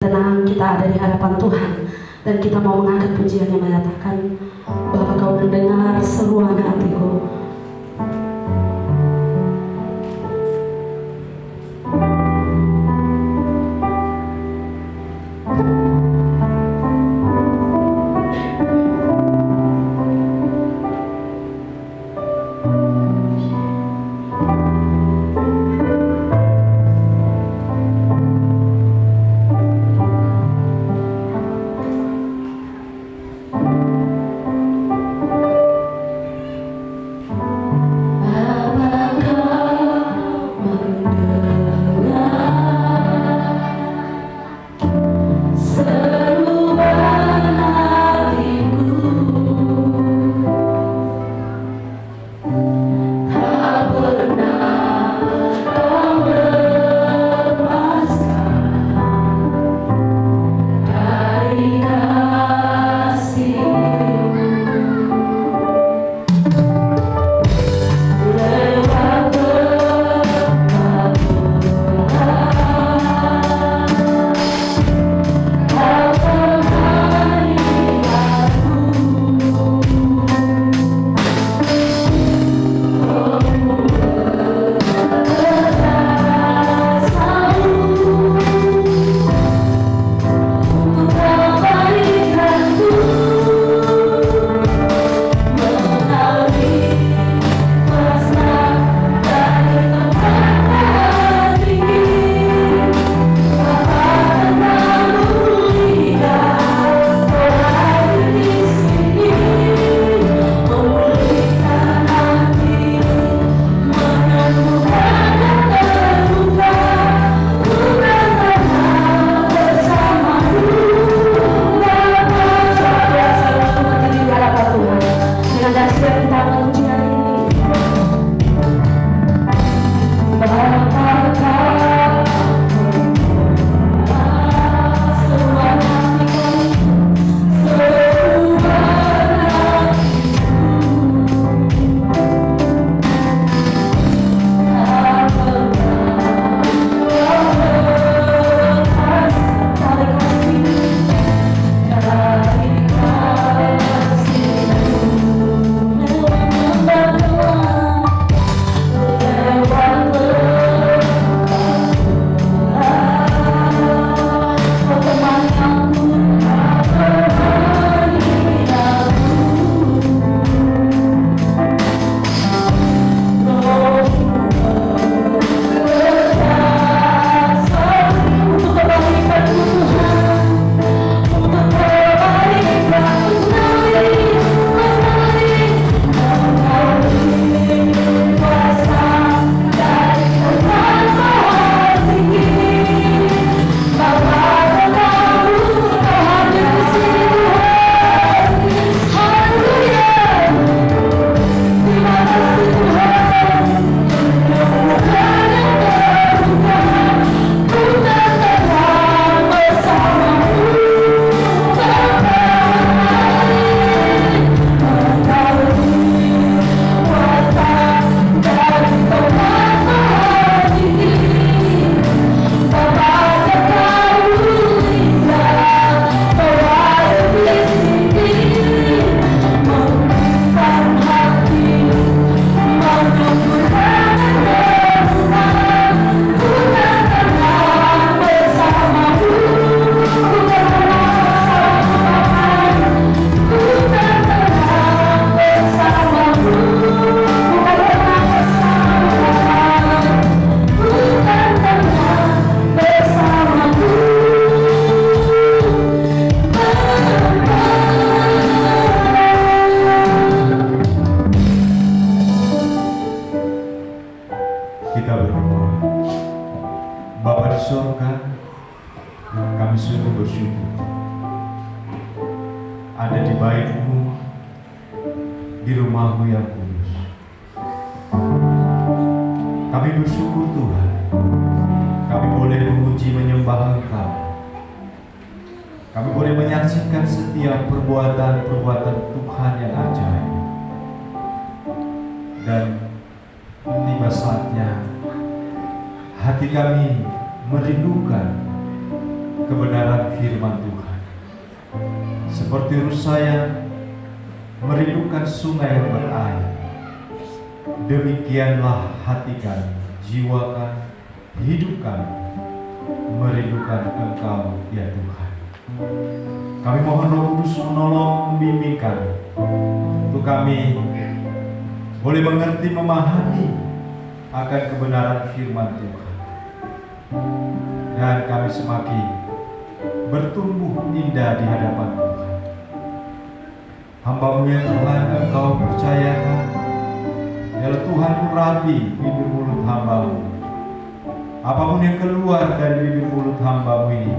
tenang kita ada di hadapan Tuhan, dan kita mau mengangkat pujian yang menyatakan bahwa Kau mendengar seruan hatiku. Hati kami merindukan kebenaran firman Tuhan. Seperti Rusaya merindukan sungai yang berair, demikianlah hati kami, jiwa kami, hidup kami merindukan Engkau ya Tuhan. Kami mohon Roh Kudus menolong, membimbing kami, untuk kami boleh mengerti, memahami akan kebenaran firman Tuhan, dan kami semakin bertumbuh indah di hadapan Tuhan. Hamba-Mu ya Tuhan, Engkau percayakan, ialah Tuhan Rabi bibir mulut hamba-Mu. Apapun yang keluar dari bibir mulut hamba-Mu ini,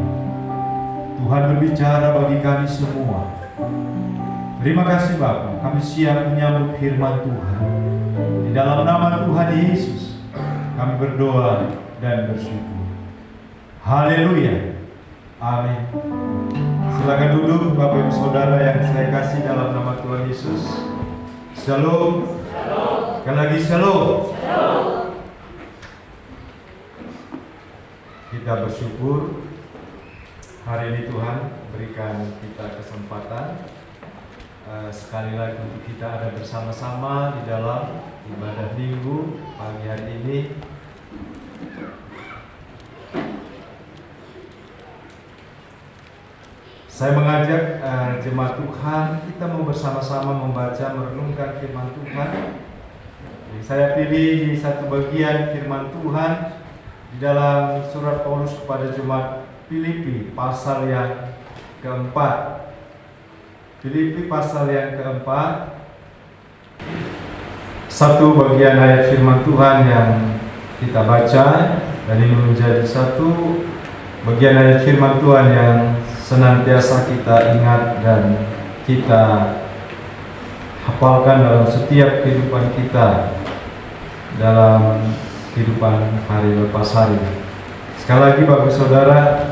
Tuhan berbicara bagi kami semua. Terima kasih Bapa, kami siap menyambut firman Tuhan. Di dalam nama Tuhan Yesus kami berdoa dan bersyukur. Haleluya. Amin. Silakan duduk Bapak Ibu Saudara yang saya kasih dalam nama Tuhan Yesus. Shalom. Sekali lagi shalom. Kita bersyukur hari ini Tuhan berikan kita kesempatan sekali lagi untuk kita ada bersama-sama di dalam ibadah minggu pagi hari ini. Saya mengajak jemaat Tuhan, kita mau bersama-sama membaca, merenungkan firman Tuhan. Jadi saya pilih satu bagian firman Tuhan di dalam surat Paulus kepada jemaat Filipi pasal yang keempat. Filipi pasal yang keempat. Satu bagian ayat firman Tuhan yang kita baca, dan ini menjadi satu bagian ayat firman Tuhan yang senantiasa kita ingat dan kita hafalkan dalam setiap kehidupan kita, dalam kehidupan hari lepas hari. Sekali lagi Bapak Saudara,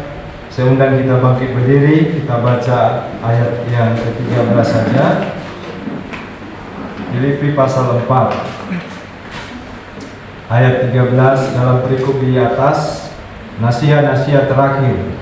saya undang kita bangkit berdiri, kita baca ayat yang ke-13 saja. Filipi pasal 4 ayat 13 dalam perikop di atas, nasihat-nasihat terakhir.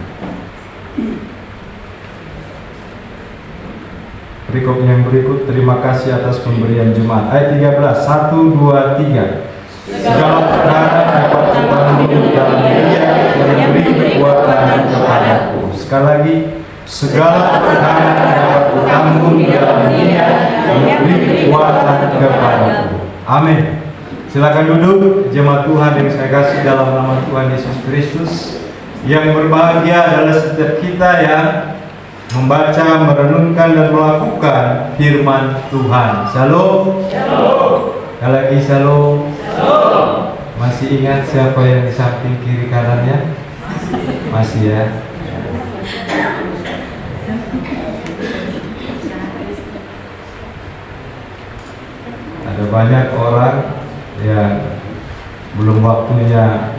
Perikop yang berikut, terima kasih atas pemberian jemaat. Ayat 13, 1, 2, 3. Segala perkara dapat kutanggung dalam Dia yang beri kekuatan kepadaku. Sekali lagi, segala perkara dapat kutanggung dalam Dia yang beri kekuatan kepadaku. Amin. Silakan duduk jemaat Tuhan yang saya kasih dalam nama Tuhan Yesus Kristus. Yang berbahagia adalah setiap kita yang membaca, merenungkan dan melakukan firman Tuhan. Shalom. Sekali lagi shalom. Masih ingat siapa yang di samping kiri kanannya? Masih ya. Ada banyak orang yang belum waktunya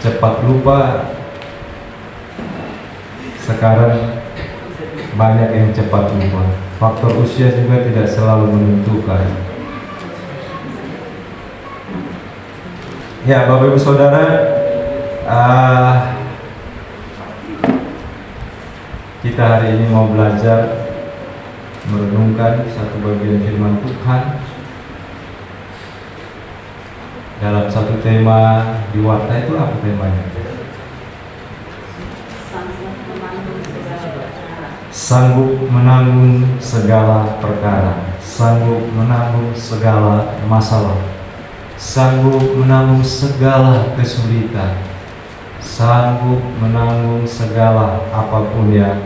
cepat lupa. Sekarang banyak yang cepat lupa. Faktor usia juga tidak selalu menentukan. Ya Bapak Ibu Saudara, kita hari ini mau belajar merenungkan satu bagian firman Tuhan dalam satu tema di Warta. Itu apa temanya? Sanggup menanggung segala perkara, sanggup menanggung segala masalah, sanggup menanggung segala kesulitan, sanggup menanggung segala apapun yang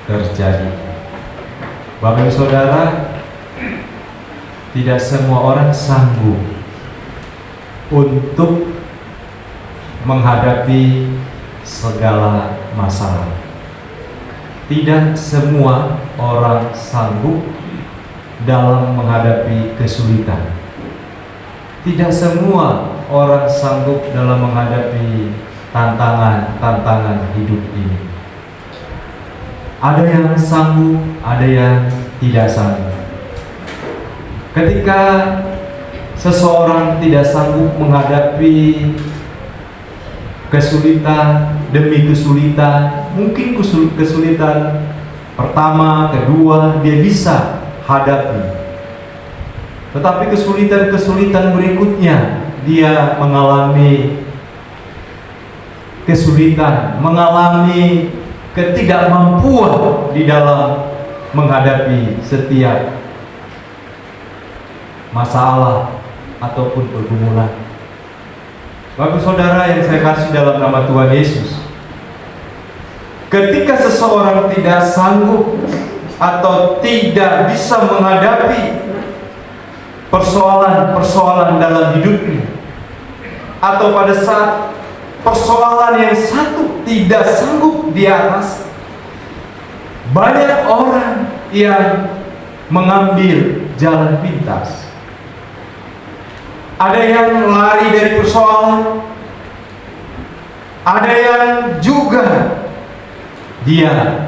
terjadi. Bapak Ibu Saudara, tidak semua orang sanggup untuk menghadapi segala masalah. Tidak semua orang sanggup dalam menghadapi kesulitan. Tidak semua orang sanggup dalam menghadapi tantangan-tantangan hidup ini. Ada yang sanggup, ada yang tidak sanggup. Ketika seseorang tidak sanggup menghadapi kesulitan, demi kesulitan, mungkin kesulitan pertama, kedua dia bisa hadapi. Tetapi kesulitan-kesulitan berikutnya dia mengalami kesulitan, mengalami ketidakmampuan di dalam menghadapi setiap masalah ataupun pergumulan. Bapak saudara yang saya kasih dalam nama Tuhan Yesus, ketika seseorang tidak sanggup atau tidak bisa menghadapi persoalan-persoalan dalam hidupnya, atau pada saat persoalan yang satu tidak sanggup diatasi, banyak orang yang mengambil jalan pintas. Ada yang lari dari persoalan, ada yang juga dia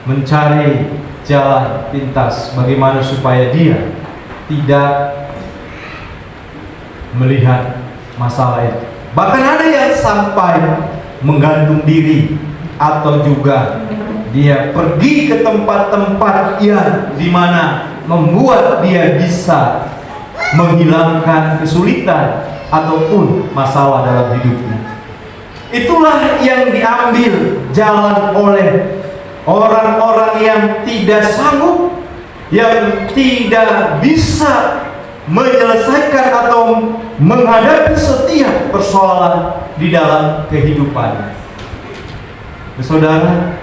mencari jalan pintas bagaimana supaya dia tidak melihat masalah itu. Bahkan ada yang sampai menggantung diri, atau juga dia pergi ke tempat-tempat yang dimana membuat dia bisa menghilangkan kesulitan ataupun masalah dalam hidupnya. Itulah yang diambil jalan oleh orang-orang yang tidak sanggup, yang tidak bisa menyelesaikan atau menghadapi setiap persoalan di dalam kehidupan. Saudara,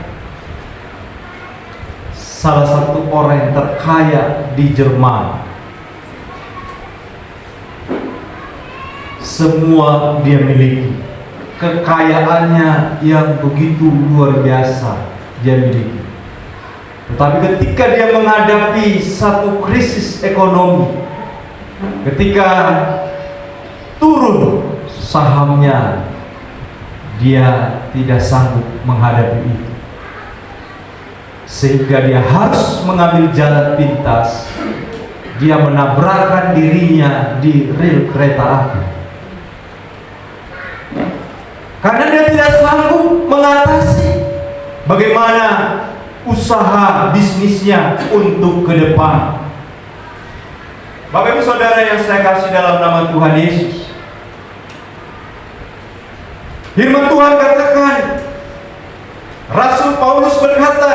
salah satu orang yang terkaya di Jerman, semua dia miliki, kekayaannya yang begitu luar biasa dia miliki. Tetapi ketika dia menghadapi satu krisis ekonomi, ketika turun sahamnya, dia tidak sanggup menghadapi itu, sehingga dia harus mengambil jalan pintas. Dia menabrakkan dirinya di rel kereta api karena dia tidak sanggup mengatasi bagaimana usaha bisnisnya untuk ke depan. Bapak Ibu Saudara yang saya kasih dalam nama Tuhan Yesus, firman Tuhan katakan, Rasul Paulus berkata,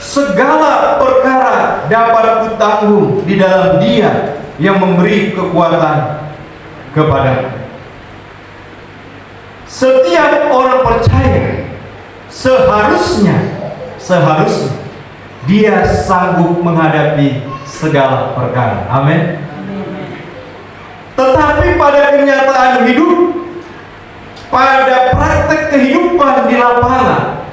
segala perkara dapat kutanggung di dalam Dia yang memberi kekuatan kepadaku. Setiap orang percaya seharusnya dia sanggup menghadapi segala perkara. Amin. Tetapi pada kenyataan hidup, pada praktek kehidupan di lapangan,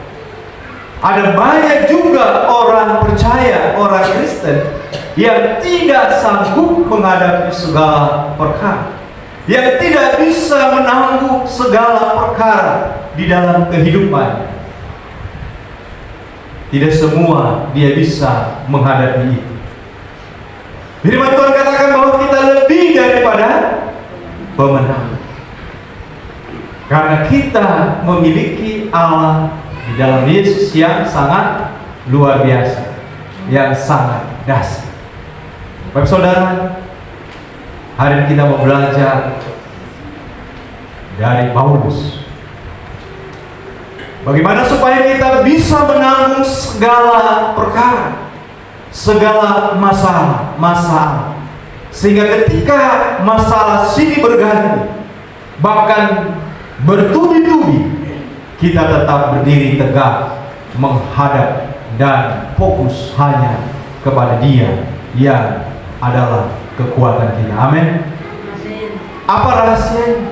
ada banyak juga orang percaya, orang Kristen yang tidak sanggup menghadapi segala perkara, yang tidak bisa menanggung segala perkara di dalam kehidupan. Tidak semua dia bisa menghadapi itu. Firman Tuhan katakan bahwa kita lebih daripada pemenang, karena kita memiliki Allah di dalam Yesus yang sangat luar biasa, yang sangat dahsyat. Bapak Saudara, hari ini kita mau belajar dari Paulus, bagaimana supaya kita bisa menanggung segala perkara, segala masalah, sehingga ketika masalah silih berganti, bahkan bertubi-tubi, kita tetap berdiri tegak, menghadap dan fokus hanya kepada Dia yang adalah kekuatan kita. Amin. Apa rahasianya?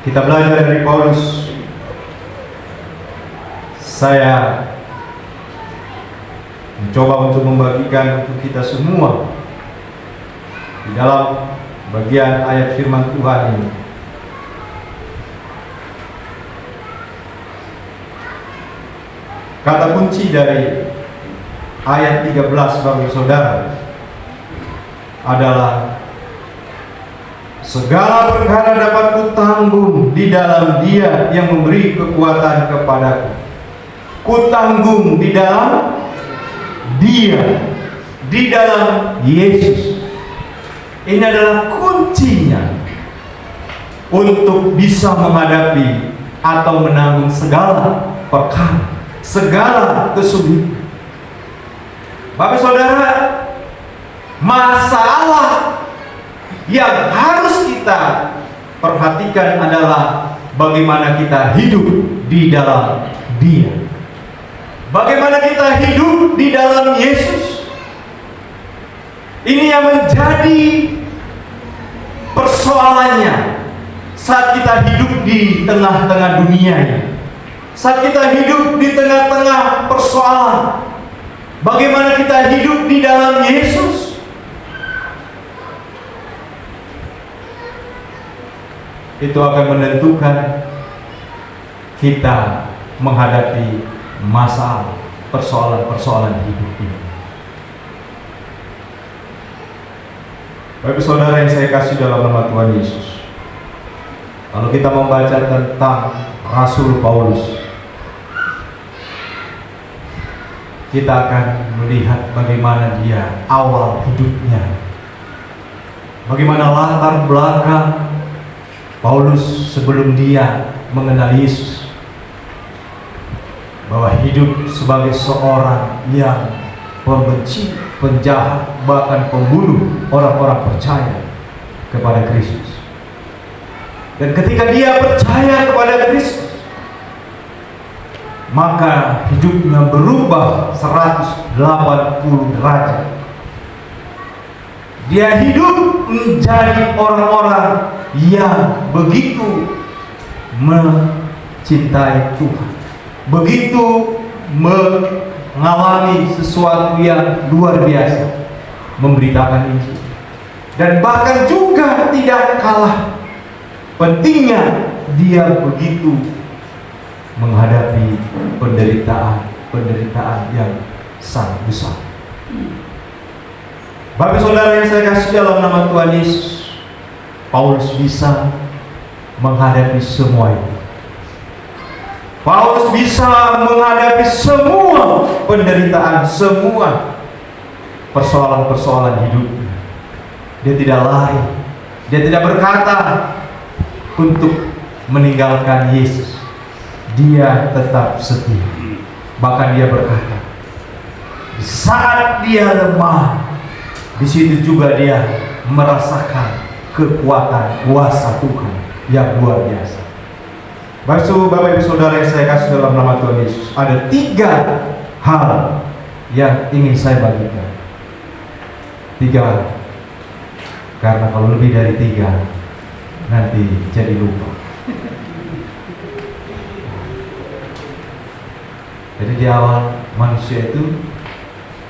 Kita belajar dari Paulus. Saya mencoba untuk membagikan untuk kita semua di dalam bagian ayat firman Tuhan ini. Kata kunci dari ayat 13, Bapak Saudara, adalah Segala perkara dapat kutanggung di dalam Dia yang memberi kekuatan kepadaku. Kutanggung di dalam Dia, di dalam Yesus. Ini adalah kuncinya untuk bisa menghadapi atau menanggung segala perkara, segala kesulitan. Bapak Saudara, masalah yang harus kita perhatikan adalah bagaimana kita hidup di dalam Dia. Bagaimana kita hidup di dalam Yesus. Ini yang menjadi persoalannya saat kita hidup di tengah-tengah dunia ini. Saat kita hidup di tengah-tengah persoalan, bagaimana kita hidup di dalam Yesus. Itu akan menentukan kita menghadapi masalah, persoalan-persoalan hidup ini. Bapak Saudara yang saya kasih dalam nama Tuhan Yesus, kalau kita membaca tentang Rasul Paulus, kita akan melihat bagaimana dia awal hidupnya, bagaimana latar belakang Paulus sebelum dia mengenal Yesus, bahwa hidup sebagai seorang yang pembenci, penjahat, bahkan pembunuh orang-orang percaya kepada Kristus. Dan ketika dia percaya kepada Kristus, maka hidupnya berubah 180 derajat. Dia hidup menjadi orang-orang yang begitu mencintai Tuhan, begitu mengalami sesuatu yang luar biasa, memberitakan Injil, dan bahkan juga tidak kalah pentingnya dia begitu menghadapi penderitaan yang sangat besar. Bapak Saudara yang saya kasih dalam nama Tuhan Yesus, Paulus bisa menghadapi semua itu. Paulus bisa menghadapi semua penderitaan, semua persoalan-persoalan hidupnya. Dia tidak lari, dia tidak berkata untuk meninggalkan Yesus. Dia tetap setia. Bahkan dia berkata, di saat dia lemah, di situ juga dia merasakan kekuatan kuasa Tuhan yang luar biasa. Bapak Ibu Saudara yang saya kasih dalam nama Tuhan Yesus, ada 3 hal yang ingin saya bagikan. 3, karena kalau lebih dari 3 nanti jadi lupa. Jadi di awal manusia itu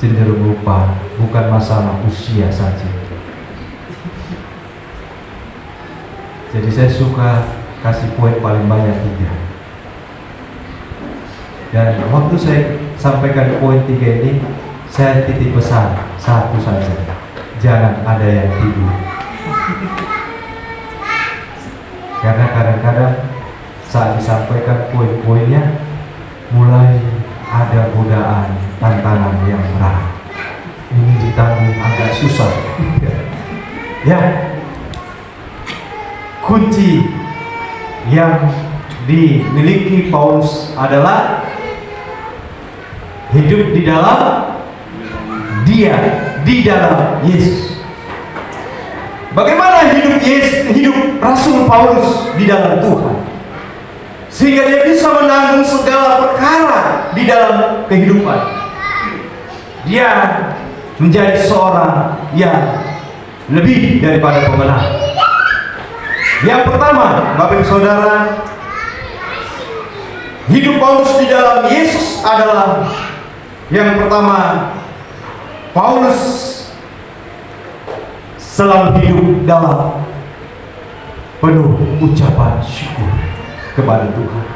cenderung lupa, bukan masalah usia saja. Jadi saya suka kasih poin paling banyak 3. Dan waktu saya sampaikan poin 3 ini, saya titip pesan satu saja: jangan ada yang tidur. Karena kadang-kadang saat disampaikan poin-poinnya, mulai ada godaan, tantangan yang berat. Ini ditanggung agak susah. Ya, kunci yang dimiliki Paulus adalah hidup di dalam Dia, di dalam Yesus. Bagaimana hidup Rasul Paulus di dalam Tuhan, sehingga dia bisa menanggung segala perkara di dalam kehidupan. Dia menjadi seorang yang lebih daripada pemenang. Yang pertama, Bapak Ibu Saudara, hidup Paulus di dalam Yesus adalah yang pertama, Paulus selalu hidup dalam penuh ucapan syukur kepada Tuhan.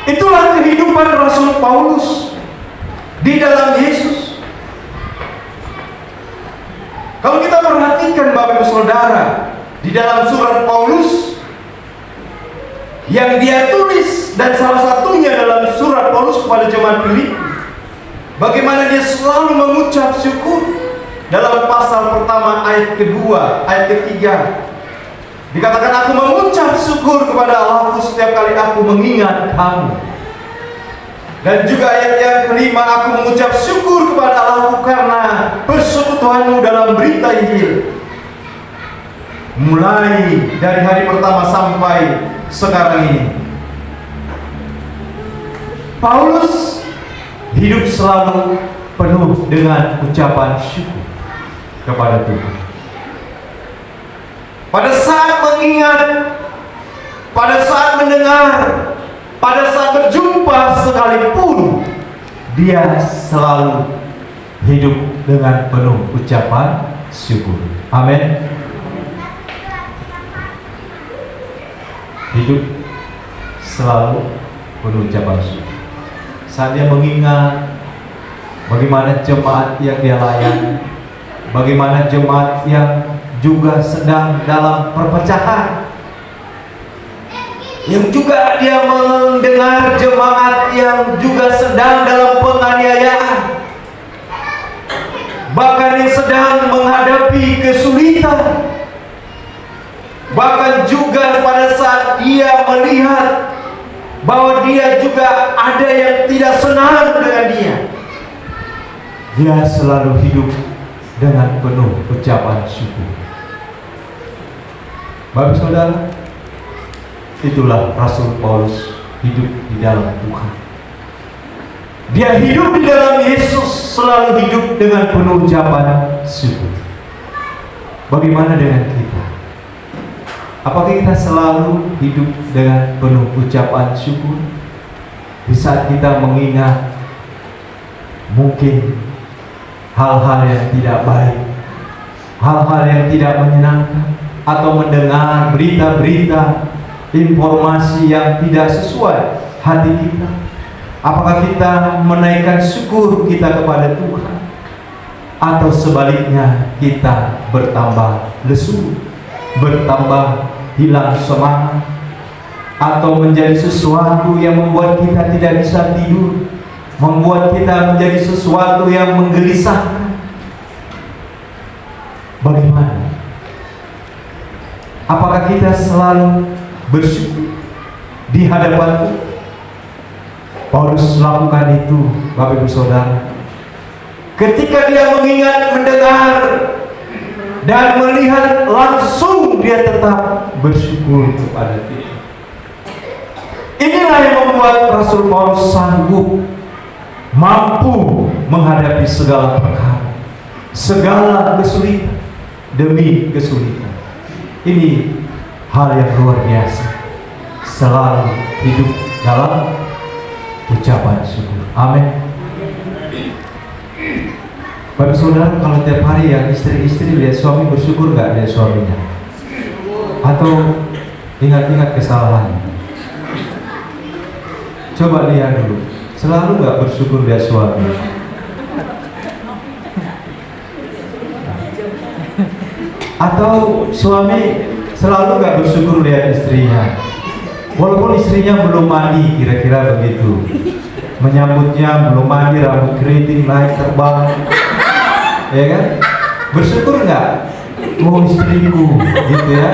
Itulah kehidupan Rasul Paulus di dalam Yesus. Kalau kita perhatikan Bapak Ibu Saudara, di dalam surat Paulus yang dia tulis, dan salah satunya dalam surat Paulus kepada jemaat Filipi, bagaimana dia selalu mengucap syukur. Dalam pasal pertama ayat kedua, ayat ketiga, dikatakan, aku mengucap syukur kepada Allahku setiap kali aku mengingat kamu. Dan juga ayat yang kelima, aku mengucap syukur kepada Allahku karena persekutuanmu dalam berita Injil, mulai dari hari pertama sampai sekarang ini. Paulus hidup selalu penuh dengan ucapan syukur kepada Tuhan. Pada saat mengingat, pada saat mendengar, pada saat berjumpa sekalipun, dia selalu hidup dengan penuh ucapan syukur. Amin. Hidup selalu penuh ucapan syukur. Saat dia mengingat bagaimana jemaat yang dia layani, bagaimana jemaat yang juga sedang dalam perpecahan, yang juga dia mendengar jemaat yang juga sedang dalam penganiayaan, bahkan yang sedang menghadapi kesulitan, bahkan juga pada saat dia melihat bahwa dia juga ada yang tidak senang dengan dia, dia selalu hidup dengan penuh ucapan syukur. Bapak Saudara, itulah Rasul Paulus hidup di dalam Tuhan. Dia hidup di dalam Yesus, selalu hidup dengan penuh ucapan syukur. Bagaimana dengan kita? Apakah kita selalu hidup dengan penuh ucapan syukur? Di saat kita mengingat mungkin hal-hal yang tidak baik, hal-hal yang tidak menyenangkan, atau mendengar berita-berita, informasi yang tidak sesuai hati kita, apakah kita menaikkan syukur kita kepada Tuhan, atau sebaliknya kita bertambah lesu, bertambah hilang semangat, atau menjadi sesuatu yang membuat kita tidak bisa tidur, membuat kita menjadi sesuatu yang menggelisahkan? Bagaimana? Apakah kita selalu bersyukur di hadapan Tuhan? Paulus melakukan itu, Bapak Ibu Saudara. Ketika dia mengingat, mendengar, dan melihat, langsung dia tetap bersyukur kepada Tuhan. Inilah yang membuat Rasul Paulus sanggup, mampu menghadapi segala perkara, segala kesulitan demi kesulitan. Ini hal yang luar biasa, selalu hidup dalam ucapan syukur. Amin. Bapak Saudara, kalau tiap hari yang istri-istri lihat suami bersyukur nggak lihat suaminya? Atau ingat-ingat kesalahannya? Coba lihat dulu, selalu nggak bersyukur lihat suami? Atau suami selalu gak bersyukur lihat istrinya, walaupun istrinya belum mandi, kira-kira begitu, menyambutnya belum mandi, rambut keriting naik terbang, ya kan? Bersyukur nggak? Oh istriku, gitu ya.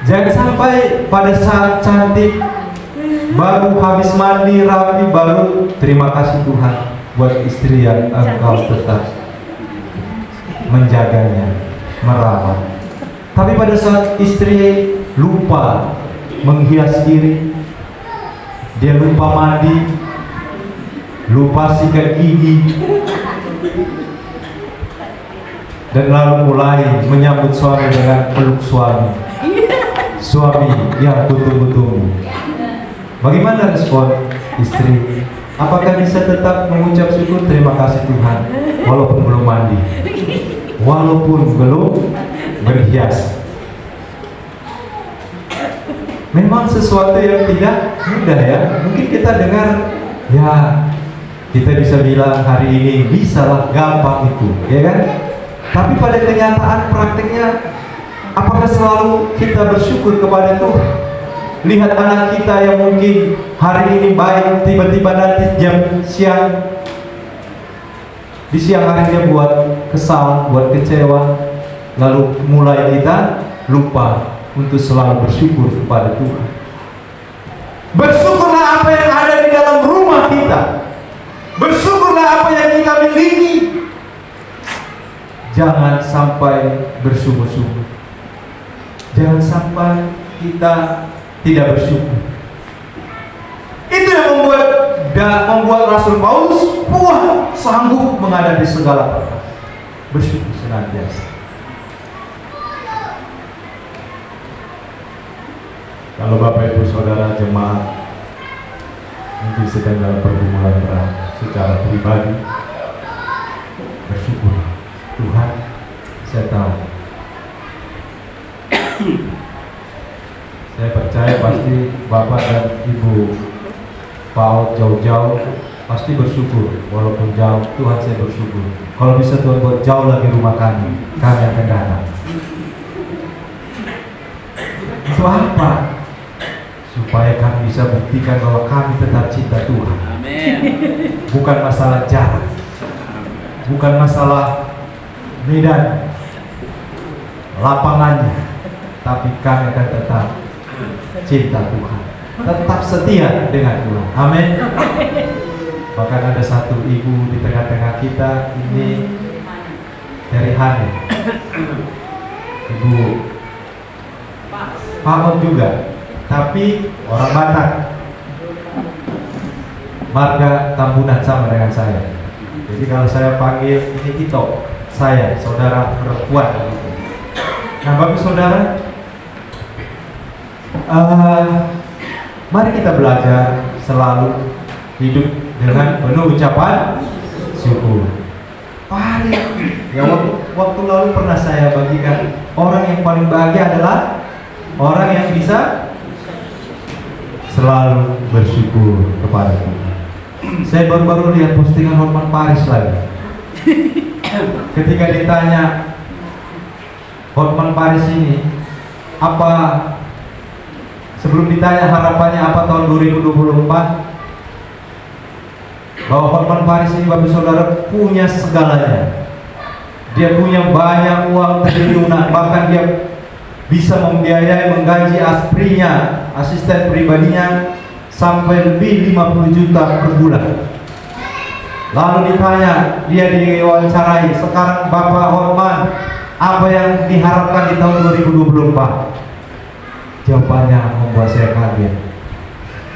Jangan sampai pada saat cantik, baru habis mandi rapi, baru terima kasih Tuhan buat istri yang engkau tetap menjaganya, merawat. Tapi pada saat istri lupa menghias diri, dia lupa mandi, lupa sikat gigi, dan lalu mulai menyambut suami dengan peluk suami, suami yang tunggu-tunggu. Bagaimana respon istri? Apakah bisa tetap mengucap syukur, terima kasih Tuhan, walaupun belum mandi, walaupun belum berhias? Memang sesuatu yang tidak mudah ya. Mungkin kita dengar, ya Kita bisa bilang hari ini bisalah, gampang itu, ya kan? Tapi pada kenyataan praktiknya, apakah selalu kita bersyukur kepada Tuhan? Lihat anak kita yang mungkin hari ini baik, tiba-tiba nanti jam siang, di siang hari dia buat kesal, buat kecewa, lalu mulai kita lupa untuk selalu bersyukur kepada Tuhan. Bersyukurlah apa yang ada di dalam rumah kita. Bersyukurlah apa yang kita miliki. Jangan sampai bersyukur-syukur. Jangan sampai kita tidak bersyukur. Itu yang membuat Rasul Paulus kuat, sanggup menghadapi segala perkara. Bersyukur senantiasa. Kalau Bapak Ibu Saudara jemaat mungkin sedang dalam pergumulan berat secara pribadi, bersyukur. Tuhan, saya tahu, saya percaya pasti Bapak dan Ibu PAUD jauh-jauh pasti bersyukur. Walaupun jauh, Tuhan saya bersyukur. Kalau bisa Tuhan buat jauh lagi rumah kami akan datang. Itu apa? Supaya kami bisa buktikan bahwa kami tetap cinta Tuhan. Amin. Bukan masalah jarak, bukan masalah medan lapangannya, tapi kami akan tetap cinta Tuhan, tetap setia dengan Tuhan. Amin. Bahkan ada satu ibu di tengah-tengah kita ini dari Hane, Ibu PAUD juga, tapi orang Batak, marga Tambunan sama dengan saya. Jadi kalau saya panggil ini Tito, saya saudara perempuan. Nah, Bapak Saudara, mari kita belajar selalu hidup dengan penuh ucapan syukur. Paling ya waktu lalu pernah saya bagikan, orang yang paling bahagia adalah orang yang bisa selalu bersyukur kepada Tuhan. Saya baru-baru lihat postingan Hotman Paris lagi. Ketika ditanya Hotman Paris ini apa, sebelum ditanya harapannya apa tahun 2024, bahwa Hotman Paris ini Bapak Saudara punya segalanya. Dia punya banyak uang triliunan, bahkan dia bisa membiayai menggaji asprinya, asisten pribadinya sampai lebih 50 juta per bulan. Lalu ditanya, dia diwawancarai, sekarang Bapak Hotman, apa yang diharapkan di tahun 2024? Jawabannya membuat saya kaget.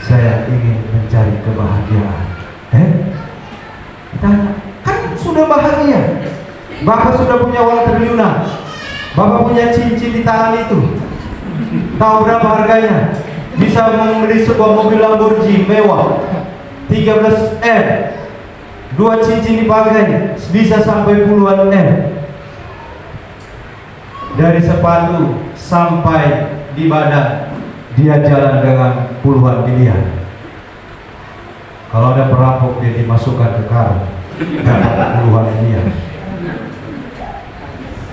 Saya ingin mencari kebahagiaan. Ditanya, kan sudah bahagia, Bapak sudah punya uang triliunan, Bapak punya cincin di tangan itu, tahu berapa harganya? Bisa membeli sebuah mobil Lamborghini mewah 13 M, 2 cincin dipakai bisa sampai puluhan M. Dari sepatu sampai di badan dia jalan dengan puluhan miliar. Kalau ada perampok dia dimasukkan ke karung, dapat puluhan miliar.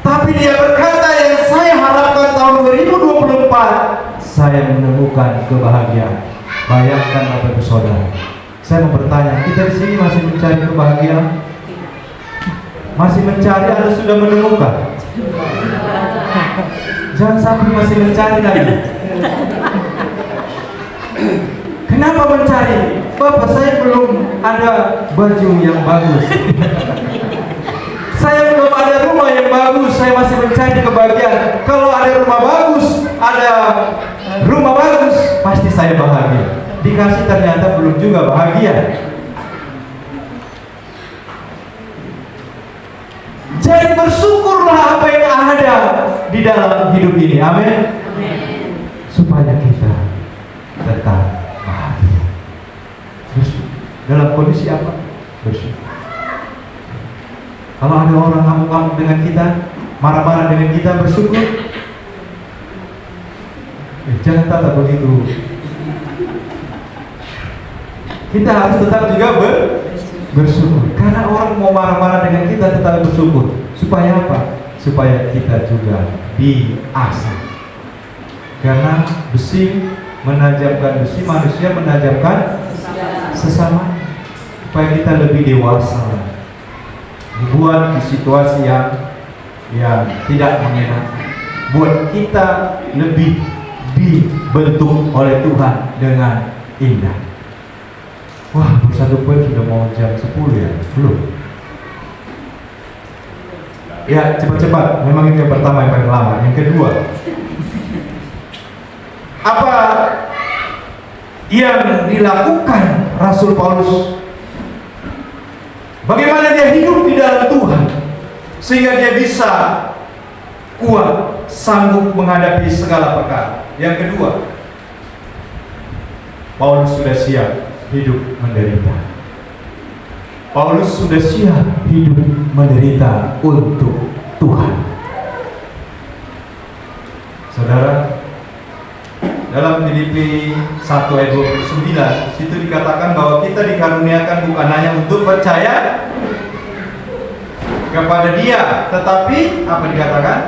Tapi dia berkata, yang saya harapkan tahun 2024 saya menemukan kebahagiaan. Bayangkan Bapak Ibu Saudara, saya mau bertanya, kita di sini masih mencari kebahagiaan? Masih mencari atau sudah menemukan? Jangan sampai masih mencari lagi. Kenapa mencari? Bapak, saya belum ada baju yang bagus, saya belum ada rumah yang bagus, saya masih mencari kebahagiaan. Kalau ada rumah bagus, ada rumah bagus, pasti saya bahagia. Dikasih ternyata belum juga bahagia. Jadi bersyukurlah apa yang ada di dalam hidup ini. Amin. Supaya kita tetap bahagia. Dalam kondisi apa? Bersyukur. Kalau ada orang ngamuk-ngamuk dengan kita, marah-marah dengan kita, bersyukur. Jangan tetap begitu. Kita harus tetap juga bersyukur. Karena orang mau marah-marah dengan kita tetapi bersyukur. Supaya apa? Supaya kita juga diasah. Karena besi menajamkan besi, manusia menajamkan sesama. Supaya kita lebih dewasa, dibuat di situasi yang tidak mengenakan, buat kita lebih dibentuk oleh Tuhan dengan indah. Wah, baru 1 poin sudah mau jam 10 ya? Belum? Ya, cepat-cepat. Memang itu yang pertama yang paling lama. Yang kedua, apa yang dilakukan Rasul Paulus? Bagaimana dia hidup di dalam Tuhan sehingga dia bisa kuat, sanggup menghadapi segala perkara. Yang kedua, Paulus sudah siap hidup menderita. Paulus sudah siap hidup menderita untuk Tuhan. Saudara, dalam Filipi 1 ayat 29 situ dikatakan bahwa kita dikaruniakan bukan hanya untuk percaya kepada Dia, tetapi apa dikatakan?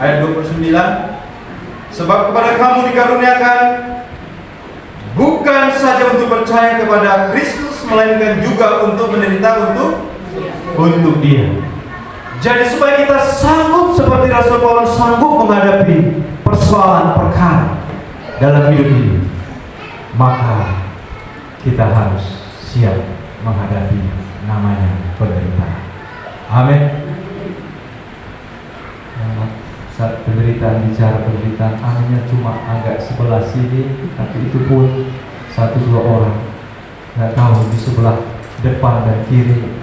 Ayat 29, sebab kepada kamu dikaruniakan bukan saja untuk percaya kepada Kristus, melainkan juga untuk menderita untuk Dia. Jadi supaya kita sanggup seperti Rasul Paulus sanggup menghadapi persoalan perkara dalam hidup ini, maka kita harus siap menghadapi namanya penderitaan. Amin. Saat penderitaan, bicara penderitaan, hanya cuma agak sebelah sini, tapi itu pun 1-2 orang, nggak tahu di sebelah depan dan kiri.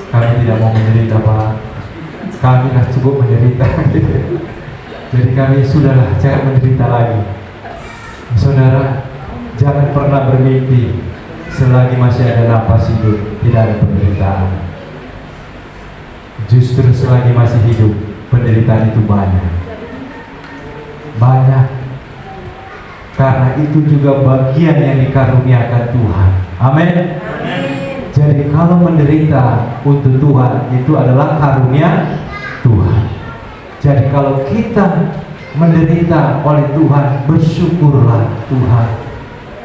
Kami tidak mau menderita, Pak. Kami sudah cukup menderita. Jadi kami sudahlah, jangan menderita lagi. Saudara, jangan pernah bermimpi selagi masih ada napas hidup tidak ada penderitaan. Justru selagi masih hidup, penderitaan itu banyak. Karena itu juga bagian yang dikaruniakan Tuhan. Amin. Jadi kalau menderita untuk Tuhan, itu adalah karunia Tuhan. Jadi kalau kita menderita oleh Tuhan, bersyukurlah, Tuhan,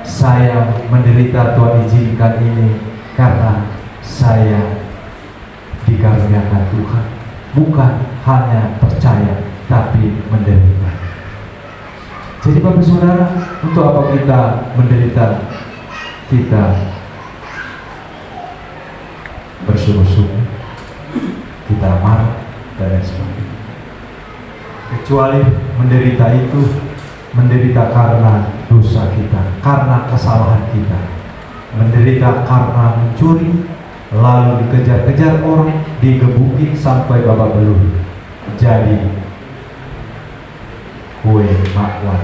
saya menderita, Tuhan izinkan ini karena saya dikaruniakan Tuhan. Bukan hanya percaya, tapi menderita. Jadi Bapak Saudara, untuk apa kita menderita? Kita bersungguh-sungguh, kita marah, dan lain sebagainya. Kecuali menderita itu menderita karena dosa kita, karena kesalahan kita. Menderita karena mencuri, lalu dikejar-kejar orang, digebukin sampai babak belur, jadi kue bakwan.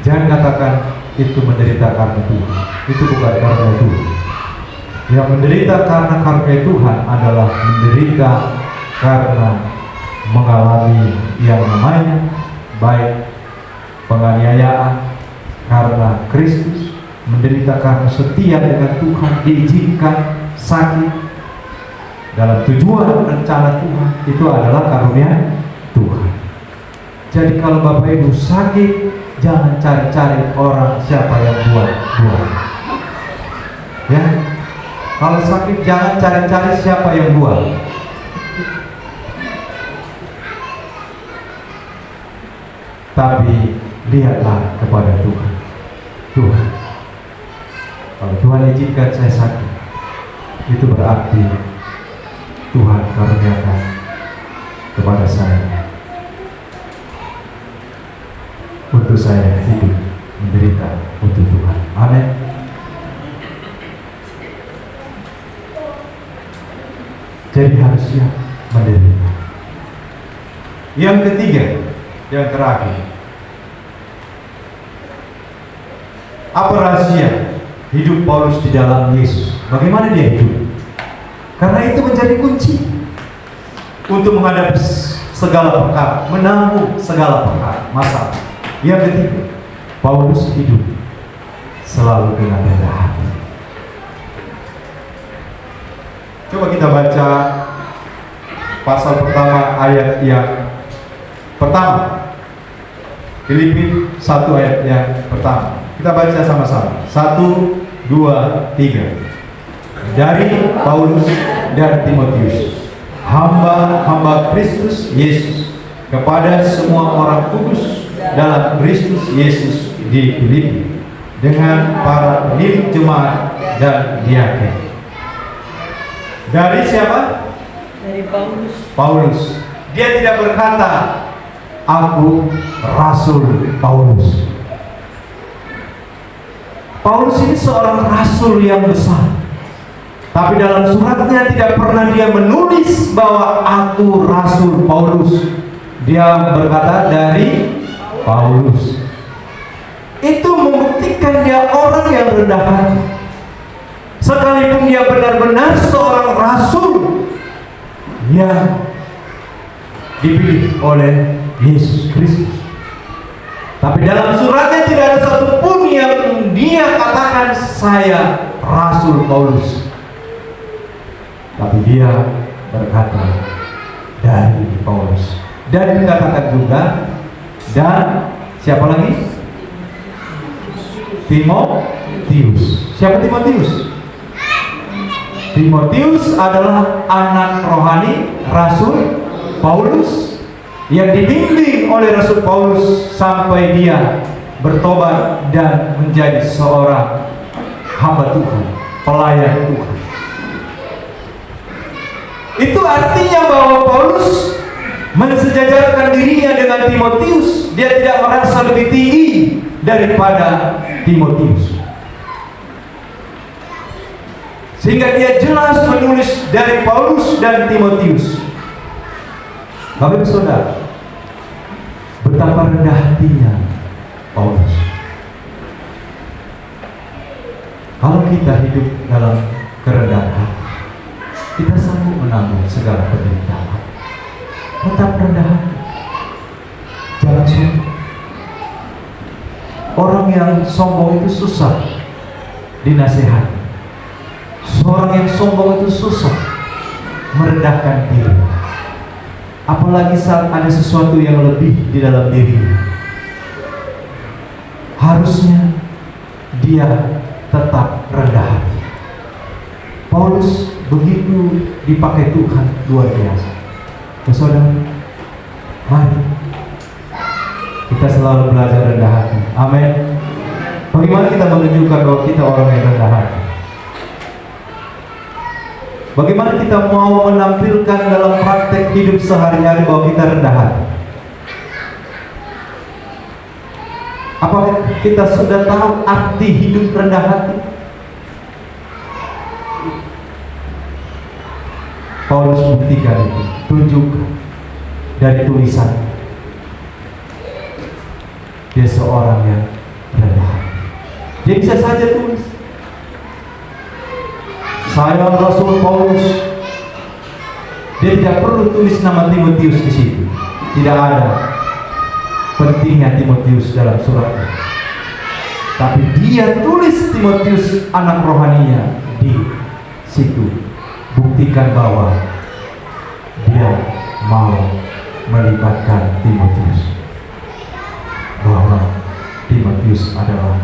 Jangan katakan itu menderita karena Tuhan. Itu bukan karena Tuhan. Yang menderita karena karunia Tuhan adalah menderita karena mengalami yang namanya baik penganiayaan karena Kristus, menderita karena setia dengan Tuhan, diizinkan sakit dalam tujuan rencana Tuhan, itu adalah karunia Tuhan. Jadi kalau Bapak Ibu sakit, jangan cari-cari orang siapa yang buat. Ya, kalau sakit jangan cari-cari siapa yang buat. Tapi lihatlah kepada Tuhan. Tuhan, kalau Tuhan izinkan saya sakit, itu berarti Tuhan karuniakan kepada saya untuk saya hidup menderita untuk Tuhan. Amin. Jadi harus siap menderita. Yang ketiga, yang terakhir, apa rahasia hidup Paulus di dalam Yesus? Bagaimana dia hidup? Karena itu menjadi kunci untuk menghadapi segala perkara, menanggung segala perkara, masalah. Yang ketiga, Paulus hidup selalu dengan rendah hati. Coba kita baca pasal pertama ayat yang pertama. Filipi 1 ayat yang pertama. Kita baca sama-sama. 1, 2, 3. Dari Paulus dan Timotius, hamba-hamba Kristus Yesus, kepada semua orang kudus dalam Kristus Yesus di Filipi, dengan para pendiri jemaat dan diaken. Dari siapa? Dari Paulus. Paulus. Dia tidak berkata, aku Rasul Paulus. Paulus ini seorang rasul yang besar. Tapi dalam suratnya tidak pernah dia menulis bahwa aku Rasul Paulus. Dia berkata dari Paulus. Itu membuktikan dia orang yang rendah hati. Sekalipun dia benar-benar seorang rasul yang dipilih oleh Yesus Kristus. Tapi dalam suratnya tidak ada satupun yang dia katakan saya Rasul Paulus. Tapi dia berkata dari Paulus. Dan dikatakan juga, dan siapa lagi? Timotius. Siapa Timotius? Timotius adalah anak rohani Rasul Paulus yang dibimbing oleh Rasul Paulus sampai dia bertobat dan menjadi seorang hamba Tuhan, pelayan Tuhan. Itu artinya bahwa Paulus mensejajarkan dirinya dengan Timotius. Dia tidak merasa lebih tinggi daripada Timotius, sehingga dia jelas menulis dari Paulus dan Timotius. Bapak Saudara, betapa rendah hatinya Paulus. Kalau kita hidup dalam kerendahan hati, kita sanggup menanggung segala penderitaan. Tetap rendah hati, jangan sombong. Orang yang sombong itu susah dinasihati. Seorang yang sombong itu susah merendahkan diri, apalagi saat ada sesuatu yang lebih di dalam dirinya. Harusnya dia tetap rendah hati. Paulus begitu dipakai Tuhan luar biasa. Saudara, mari kita selalu belajar rendah hati. Amin. Bagaimana kita menunjukkan bahwa kita orang yang rendah hati? Bagaimana kita mau menampilkan dalam praktek hidup sehari-hari bahwa kita rendah hati? Apakah kita sudah tahu arti hidup rendah hati? Paulus buktikan itu, tunjukkan dari tulisan. Dia seorang yang rendah hati. Dia bisa saja tulis, saya Rasul Paulus. Dia tidak perlu tulis nama Timotius di situ. Tidak ada pentingnya Timotius dalam suratnya. Tapi dia tulis Timotius anak rohaninya di situ. Buktikan bahwa dia mau melibatkan Timotius, bahwa Timotius adalah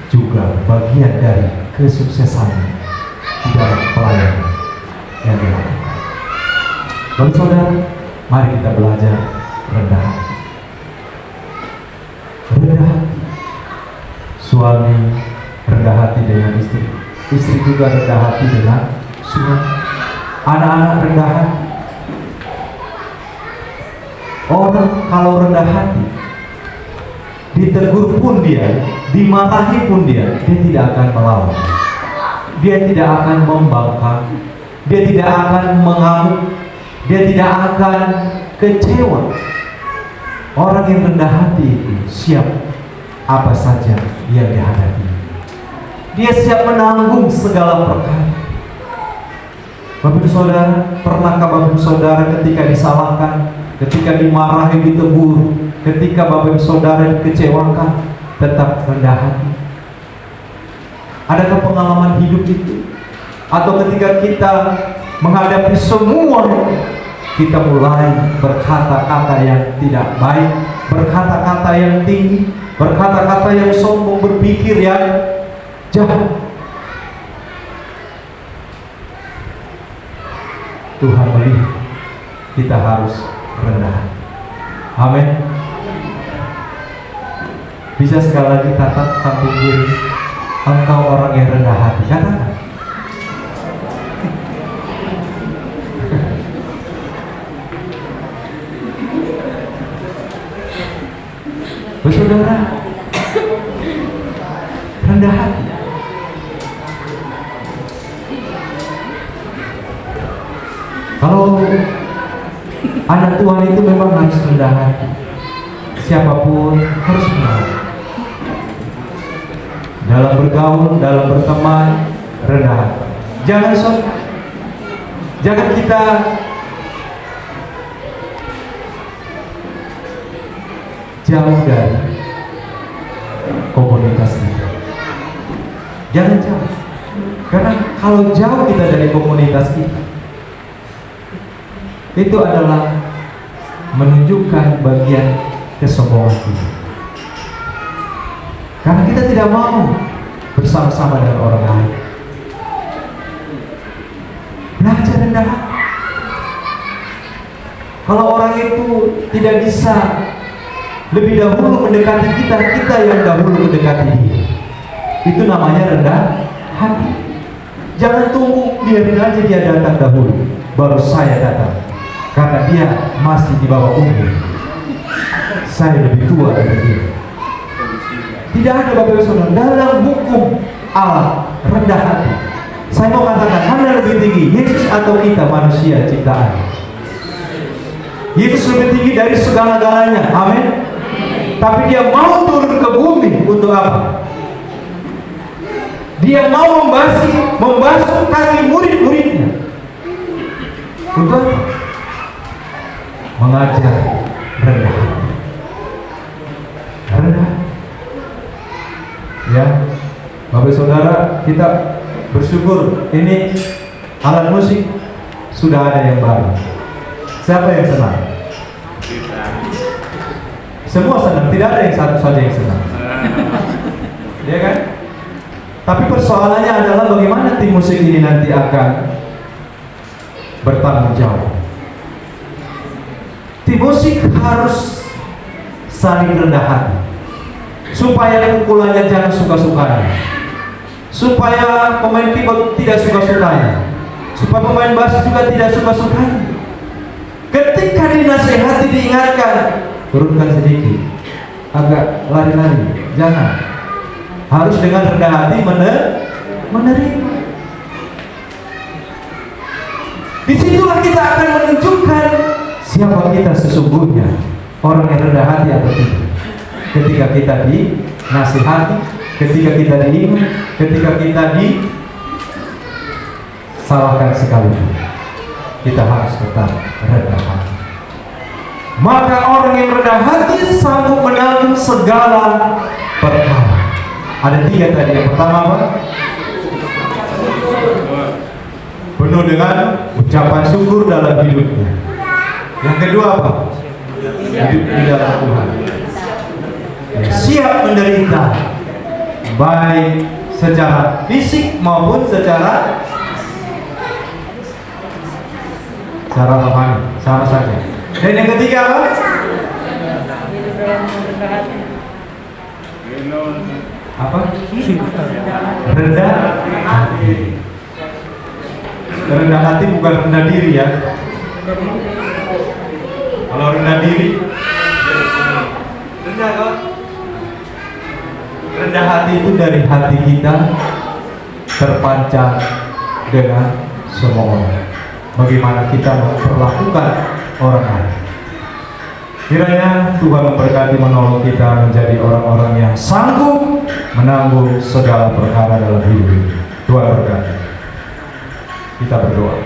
juga bagian dari kesuksesan di dalam pelayanan yang dilakukan. Bapak Saudara, mari kita belajar rendah hati. Rendah hati. Suami rendah hati dengan istri, istri juga rendah hati dengan suami, anak-anak rendah hati. Orang kalau rendah hati, ditegur pun dia, dimarahi pun dia tidak akan melawan. Dia tidak akan membangkang, dia tidak akan mengamuk, dia tidak akan kecewa. Orang yang rendah hati itu siap apa saja yang dihadapi. Dia siap menanggung segala perkara. Bapak Saudara, pernahkah Bapak Saudara ketika disalahkan, ketika dimarahi, ditegur, ketika Bapak Saudara dikecewakan, tetap rendah hati? Adakah pengalaman hidup itu? atau ketika kita menghadapi semua, kita mulai berkata-kata yang tidak baik, berkata-kata yang tinggi, berkata-kata yang sombong, berpikir yang jahat. Tuhan melihat kita harus rendah. Amin. Bisa sekali lagi tatap samping kiri, engkau orang yang rendah hati. Katakan. Bersaudara, rendah hati. Kalau anak Tuhan itu memang harus rendah hati. Siapapun harus rendah hati. Dalam bergaul, dalam berteman, rendah hati. Jangan kita jauh dari komunitas kita. Jangan jauh. Karena kalau jauh kita dari komunitas kita, itu adalah menunjukkan bagian kesombongan kita. Karena kita tidak mau bersama-sama dengan orang lain. Belajar rendah hati. Kalau orang itu tidak bisa lebih dahulu mendekati kita, kita yang dahulu mendekati dia. Itu namanya rendah hati. Jangan tunggu, biarin aja dia datang dahulu, baru saya datang. Karena dia masih di bawah umur, saya lebih tua dari dia. Tidak ada Bapak Ibu Saudara dalam hukum Allah rendah hati. Saya mau katakan, mana lebih tinggi, Yesus atau kita manusia ciptaan? Yesus lebih tinggi dari segala-galanya, amin. Tapi dia mau turun ke bumi untuk apa? Dia mau membasuh kaki murid-muridnya. Untuk apa? Mengajar rendah hati. Rendah. Ya, Bapak Saudara, kita bersyukur ini alat musik sudah ada yang baru. Siapa yang senang? Semua senang, tidak ada yang satu saja yang senang. Ya kan? Tapi persoalannya adalah bagaimana tim musik ini nanti akan bertanggung jawab. Tim musik harus saling rendah hati, supaya pukulannya jangan suka-sukanya, supaya pemain keyboard tidak suka-sukanya, supaya pemain bass juga tidak suka-sukanya. Ketika dinasehati, diingatkan, turunkan sedikit, agak lari-lari, jangan. Harus dengan rendah hati menerima. Disitulah kita akan menunjukkan siapa kita sesungguhnya, orang yang rendah hati atau tidak. Ketika kita dinasihati, ketika kita diingat, ketika kita disalahkan sekalipun, kita harus tetap rendah hati. Maka orang yang rendah hati sanggup menanggung segala perkara. Ada 3 tadi. Yang pertama apa? Penuh dengan ucapan syukur dalam hidupnya. Yang kedua apa? Hidup di dalam Tuhan. Siap menderita, baik secara fisik maupun secara rohani, sama saja. Dan yang ketiga apa? Apa? Rendah hati. Rendah hati bukan rendah diri ya. Kalau rendah diri, rendah kok. Rendah hati itu dari hati kita terpancar dengan semua orang. Bagaimana kita memperlakukan orang lain. Kiranya Tuhan memberkati, menolong kita menjadi orang-orang yang sanggup menanggung segala perkara dalam hidup ini. Tuhan berkati. Kita berdoa.